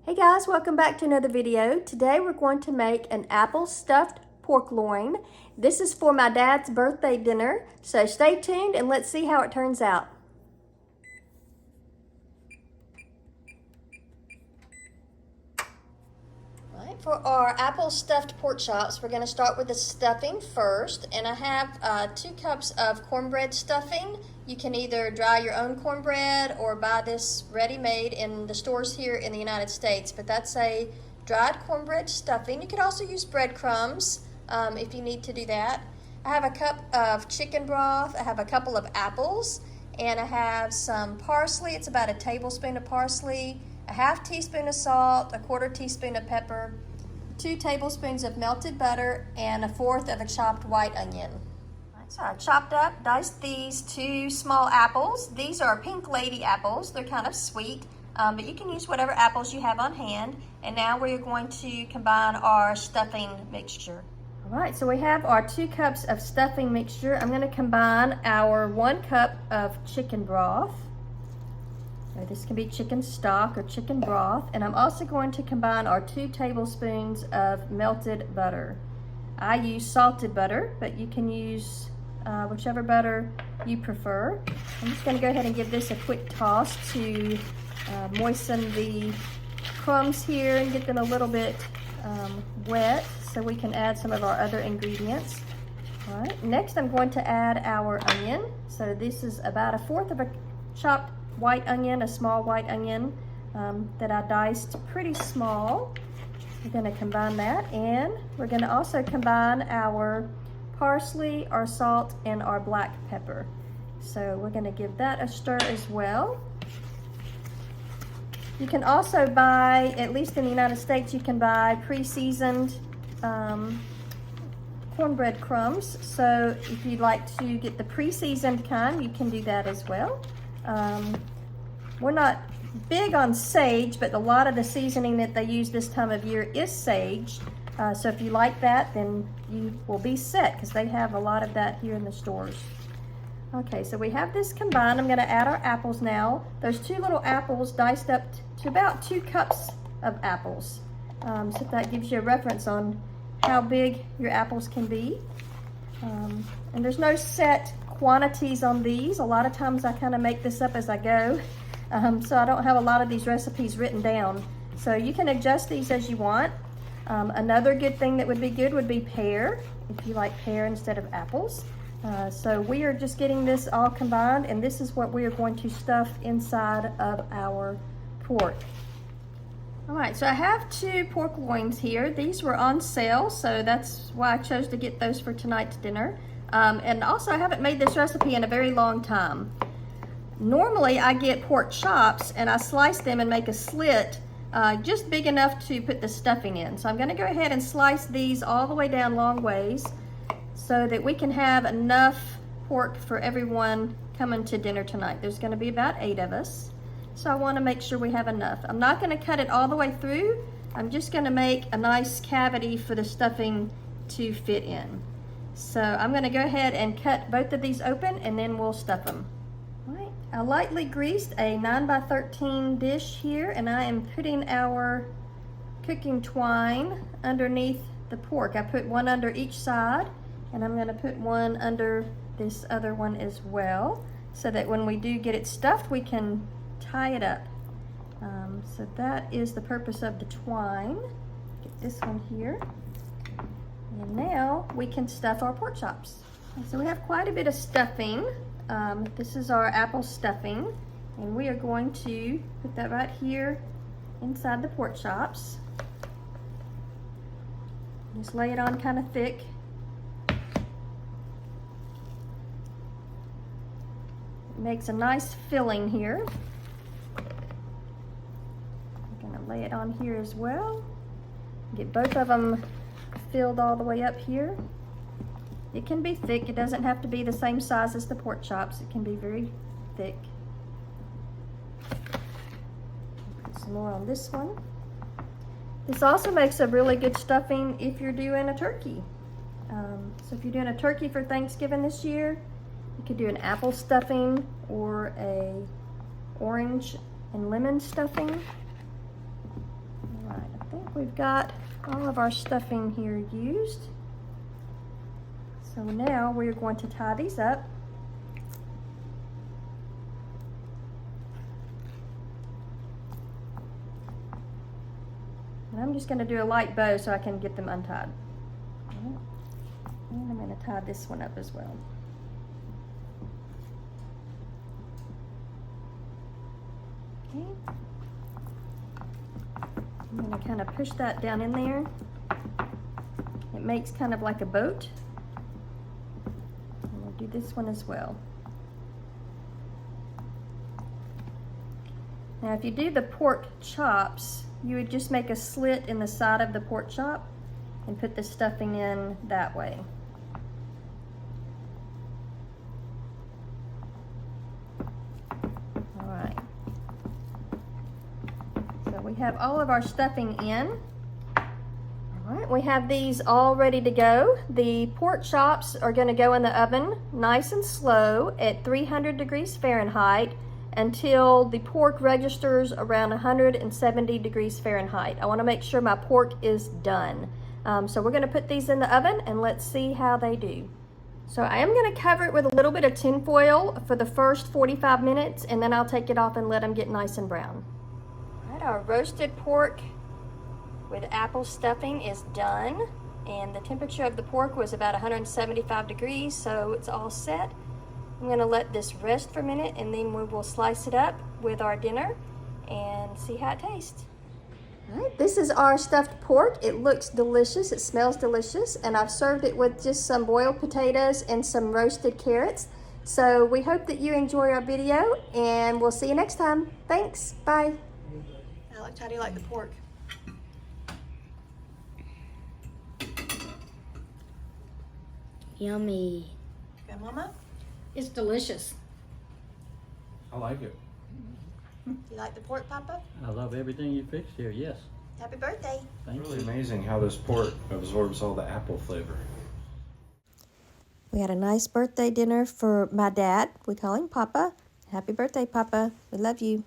Hey guys, welcome back to another video. Today we're going to make an apple stuffed pork loin. This is for my dad's birthday dinner, so stay tuned and let's see how it turns out. For our apple stuffed pork chops, we're going to start with the stuffing first, and I have 2 cups of cornbread stuffing. You can either dry your own cornbread or buy this ready-made in the stores here in the United States, but that's a dried cornbread stuffing. You could also use breadcrumbs if you need to do that. I have a cup of chicken broth, I have a couple of apples, and I have some parsley. It's about a tablespoon of parsley, a half teaspoon of salt, a quarter teaspoon of pepper, 2 tablespoons of melted butter, and 1/4 of a chopped white onion. So I chopped up, diced these 2 small apples. These are pink lady apples. They're kind of sweet, but you can use whatever apples you have on hand. And now we're going to combine our stuffing mixture. All right, so we have our 2 cups of stuffing mixture. I'm going to combine our 1 cup of chicken broth. This can be chicken stock or chicken broth, and I'm also going to combine our 2 tablespoons of melted butter. I use salted butter, but you can use whichever butter you prefer. I'm just going to go ahead and give this a quick toss to moisten the crumbs here and get them a little bit wet so we can add some of our other ingredients. All right, next I'm going to add our onion. So this is about 1/4 of a chopped white onion, a small white onion that I diced pretty small. We're going to combine that, and we're going to also combine our parsley, our salt, and our black pepper. So we're going to give that a stir as well. You can also buy, at least in the United States, you can buy pre-seasoned cornbread crumbs. So if you'd like to get the pre-seasoned kind, you can do that as well. We're not big on sage, but a lot of the seasoning that they use this time of year is sage. So if you like that, then you will be set, because they have a lot of that here in the stores. Okay, so we have this combined. I'm going to add our apples now. Those 2 little apples diced up to about 2 cups of apples. So that gives you a reference on how big your apples can be. And there's no set quantities on these. A lot of times I kind of make this up as I go. So I don't have a lot of these recipes written down. So you can adjust these as you want. Another good thing that would be pear, if you like pear instead of apples. So we are just getting this all combined, and this is what we are going to stuff inside of our pork. All right, so I have 2 pork loins here. These were on sale, so that's why I chose to get those for tonight's dinner. And also I haven't made this recipe in a very long time. Normally I get pork chops and I slice them and make a slit just big enough to put the stuffing in. So I'm going to go ahead and slice these all the way down long ways so that we can have enough pork for everyone coming to dinner tonight. There's going to be about 8 of us, so I want to make sure we have enough. I'm not going to cut it all the way through. I'm just going to make a nice cavity for the stuffing to fit in. So I'm going to go ahead and cut both of these open, and then we'll stuff them. All right. I lightly greased a 9x13 dish here, and I am putting our cooking twine underneath the pork. I put one under each side, and I'm going to put one under this other one as well, so that when we do get it stuffed, we can tie it up. So that is the purpose of the twine. Get this one here. And now we can stuff our pork chops. So we have quite a bit of stuffing. This is our apple stuffing, and we are going to put that right here inside the pork chops. Just lay it on kind of thick. It makes a nice filling here. I'm going to lay it on here as well. Get both of them filled all the way up here. It can be thick. It doesn't have to be the same size as the pork chops. It can be very thick. Put some more on this one. This also makes a really good stuffing if you're doing a turkey. So if you're doing a turkey for Thanksgiving this year, you could do an apple stuffing or a orange and lemon stuffing. we've got all of our stuffing here used. So now we're going to tie these up. And I'm just going to do a light bow so I can get them untied. And I'm going to tie this one up as well. Okay. I'm going to kind of push that down in there. It makes kind of like a boat. And we'll do this one as well. Now if you do the pork chops, you would just make a slit in the side of the pork chop and put the stuffing in that way. All right. So we have all of our stuffing in. All right, we have these all ready to go. The pork chops are going to go in the oven nice and slow at 300 degrees Fahrenheit until the pork registers around 170 degrees Fahrenheit. I want to make sure my pork is done. So we're going to put these in the oven and let's see how they do. So I am going to cover it with a little bit of tin foil for the first 45 minutes and then I'll take it off and let them get nice and brown. All right, our roasted pork with apple stuffing is done, and the temperature of the pork was about 175 degrees, so it's all set. I'm going to let this rest for a minute and then we will slice it up with our dinner and see how it tastes. All right, this is our stuffed pork. It looks delicious, it smells delicious, and I've served it with just some boiled potatoes and some roasted carrots. So we hope that you enjoy our video and we'll see you next time. Thanks, bye. Alex, how do you like the pork? Yummy. Good, Mama? It's delicious. I like it. You like the pork, Papa? I love everything you fixed here, yes. Happy birthday. Thank It's really you. amazing how this pork absorbs all the apple flavor. We had a nice birthday dinner for my dad. We call him Papa. Happy birthday, Papa. We love you.